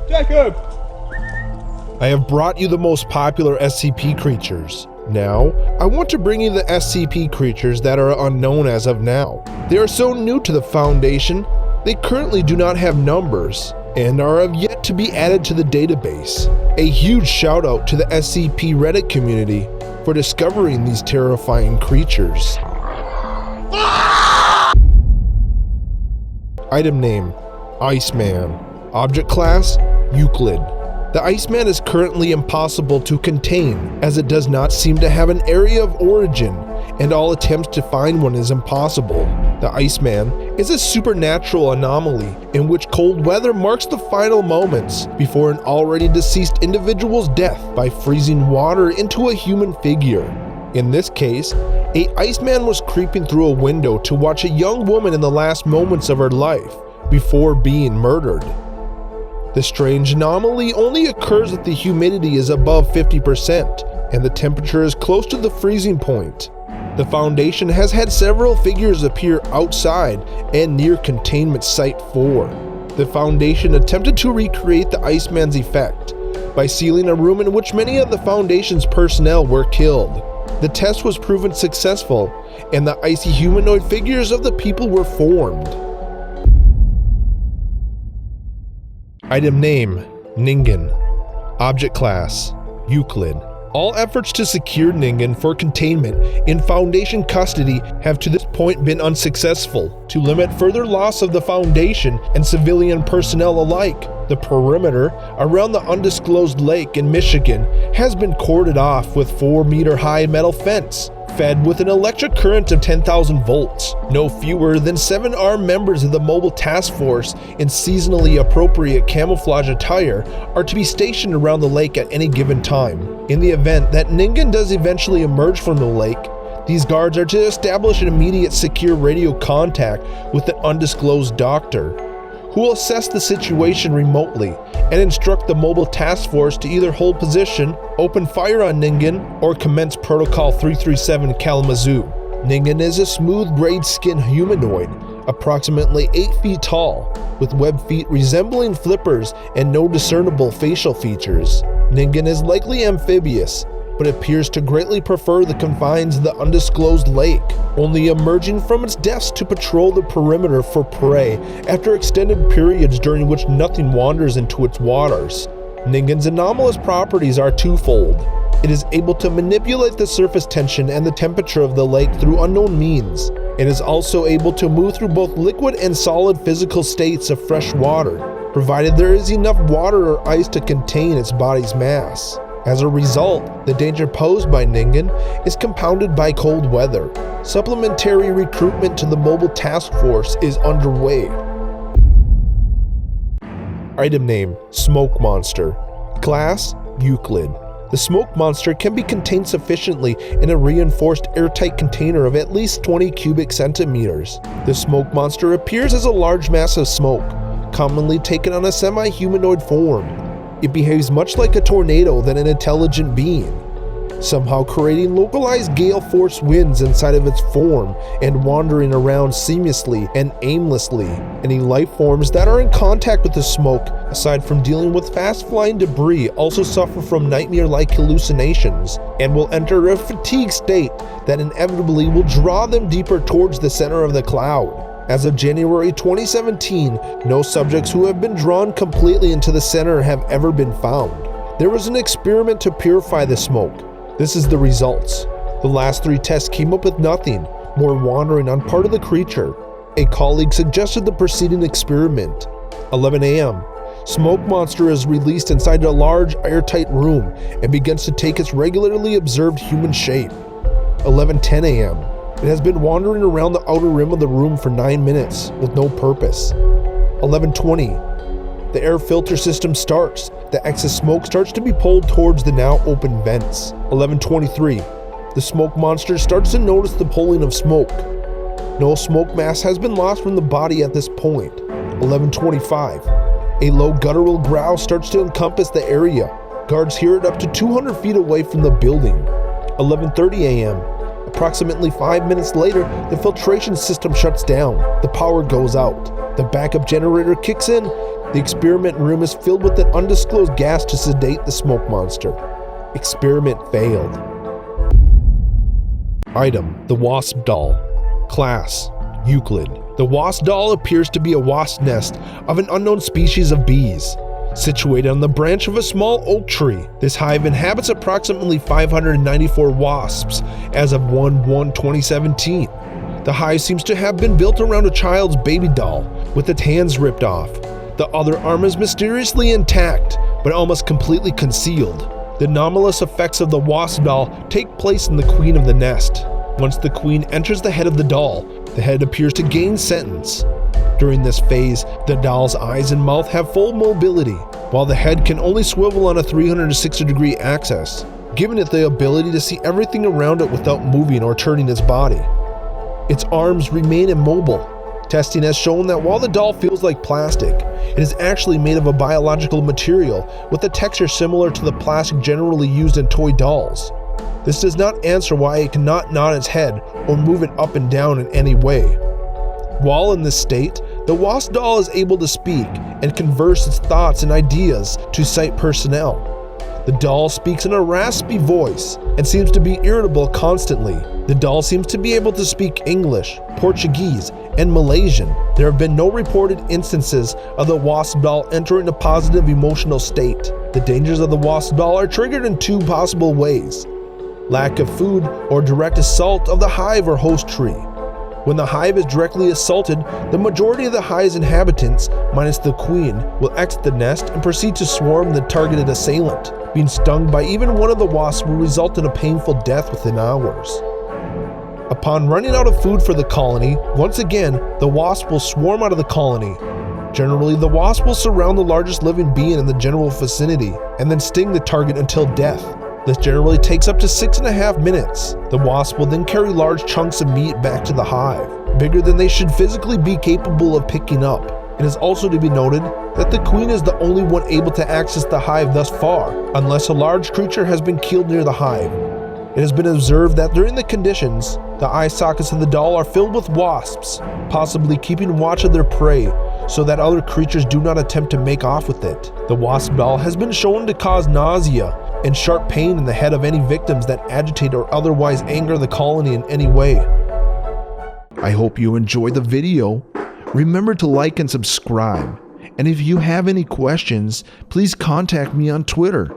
Jacob! I have brought you the most popular SCP creatures. Now, I want to bring you the SCP creatures that are unknown as of now. They are so new to the Foundation, they currently do not have numbers, and are yet to be added to the database. A huge shout out to the SCP Reddit community for discovering these terrifying creatures. Item name: Iceman. Object class: Euclid. The Iceman is currently impossible to contain, as it does not seem to have an area of origin, and all attempts to find one is impossible. The Iceman is a supernatural anomaly in which cold weather marks the final moments before an already deceased individual's death by freezing water into a human figure. In this case, a Iceman was creeping through a window to watch a young woman in the last moments of her life before being murdered. The strange anomaly only occurs if the humidity is above 50% and the temperature is close to the freezing point. The Foundation has had several figures appear outside and near Containment Site 4. The Foundation attempted to recreate the Iceman's effect by sealing a room in which many of the Foundation's personnel were killed. The test was proven successful, and the icy humanoid figures of the people were formed. Item name: Ningan. Object class: Euclid. All efforts to secure Ningan for containment in Foundation custody have to this point been unsuccessful. To limit further loss of the Foundation and civilian personnel alike, the perimeter around the undisclosed lake in Michigan has been cordoned off with 4-meter-high metal fence, fed with an electric current of 10,000 volts. No fewer than 7 armed members of the Mobile Task Force in seasonally appropriate camouflage attire are to be stationed around the lake at any given time. In the event that Ningan does eventually emerge from the lake, these guards are to establish an immediate secure radio contact with the undisclosed doctor, who will assess the situation remotely and instruct the Mobile Task Force to either hold position, open fire on Ningan, or commence Protocol 337 Kalamazoo. Ningan is a smooth grayed skin humanoid, approximately 8 feet tall, with webbed feet resembling flippers and no discernible facial features. Ningan is likely amphibious, but appears to greatly prefer the confines of the undisclosed lake, only emerging from its depths to patrol the perimeter for prey after extended periods during which nothing wanders into its waters. Ningan's anomalous properties are twofold. It is able to manipulate the surface tension and the temperature of the lake through unknown means. It is also able to move through both liquid and solid physical states of fresh water, provided there is enough water or ice to contain its body's mass. As a result, the danger posed by Ningan is compounded by cold weather. Supplementary recruitment to the Mobile Task Force is underway. Item name: Smoke Monster. Class: Euclid. The smoke monster can be contained sufficiently in a reinforced airtight container of at least 20 cubic centimeters. The smoke monster appears as a large mass of smoke, commonly taken on a semi-humanoid form. It behaves much like a tornado than an intelligent being, somehow creating localized gale force winds inside of its form and wandering around seamlessly and aimlessly. Any life forms that are in contact with the smoke, aside from dealing with fast-flying debris, also suffer from nightmare-like hallucinations and will enter a fatigue state that inevitably will draw them deeper towards the center of the cloud. As of January 2017, no subjects who have been drawn completely into the center have ever been found. There was an experiment to purify the smoke. This is the results. The last 3 tests came up with nothing, more wandering on part of the creature. A colleague suggested the preceding experiment. 11 a.m. Smoke monster is released inside a large airtight room and begins to take its regularly observed human shape. 11:10 a.m. It has been wandering around the outer rim of the room for 9 minutes with no purpose. 11:20. The air filter system starts. The excess smoke starts to be pulled towards the now open vents. 11:23. The smoke monster starts to notice the pulling of smoke. No smoke mass has been lost from the body at this point. 11:25. A low guttural growl starts to encompass the area. Guards hear it up to 200 feet away from the building. 11:30 a.m. Approximately 5 minutes later, the filtration system shuts down. The power goes out. The backup generator kicks in, The experiment room is filled with an undisclosed gas to sedate the smoke monster. Experiment failed. Item: the Wasp Doll. Class: Euclid. The Wasp Doll appears to be a wasp nest of an unknown species of bees. Situated on the branch of a small oak tree, this hive inhabits approximately 594 wasps as of 1/1/2017. The hive seems to have been built around a child's baby doll, with its hands ripped off. The other arm is mysteriously intact, but almost completely concealed. The anomalous effects of the Wasp Doll take place in the queen of the nest. Once the queen enters the head of the doll, the head appears to gain sentience. During this phase, the doll's eyes and mouth have full mobility, while the head can only swivel on a 360-degree axis, giving it the ability to see everything around it without moving or turning its body. Its arms remain immobile. Testing has shown that while the doll feels like plastic, it is actually made of a biological material with a texture similar to the plastic generally used in toy dolls. This does not answer why it cannot nod its head or move it up and down in any way. While in this state, the Wasp Doll is able to speak and converse its thoughts and ideas to site personnel. The doll speaks in a raspy voice and seems to be irritable constantly. The doll seems to be able to speak English, Portuguese, and Malaysian. There have been no reported instances of the Wasp Doll entering a positive emotional state. The dangers of the Wasp Doll are triggered in two possible ways: lack of food or direct assault of the hive or host tree. When the hive is directly assaulted, the majority of the hive's inhabitants, minus the queen, will exit the nest and proceed to swarm the targeted assailant. Being stung by even one of the wasps will result in a painful death within hours. Upon running out of food for the colony, once again, the wasp will swarm out of the colony. Generally, the wasp will surround the largest living being in the general vicinity and then sting the target until death. This generally takes up to 6.5 minutes. The wasp will then carry large chunks of meat back to the hive, bigger than they should physically be capable of picking up. It is also to be noted that the queen is the only one able to access the hive thus far, unless a large creature has been killed near the hive. It has been observed that during the conditions, the eye sockets of the doll are filled with wasps, possibly keeping watch of their prey so that other creatures do not attempt to make off with it. The Wasp Doll has been shown to cause nausea and sharp pain in the head of any victims that agitate or otherwise anger the colony in any way. I hope you enjoyed the video. Remember to like and subscribe. And if you have any questions, please contact me on Twitter.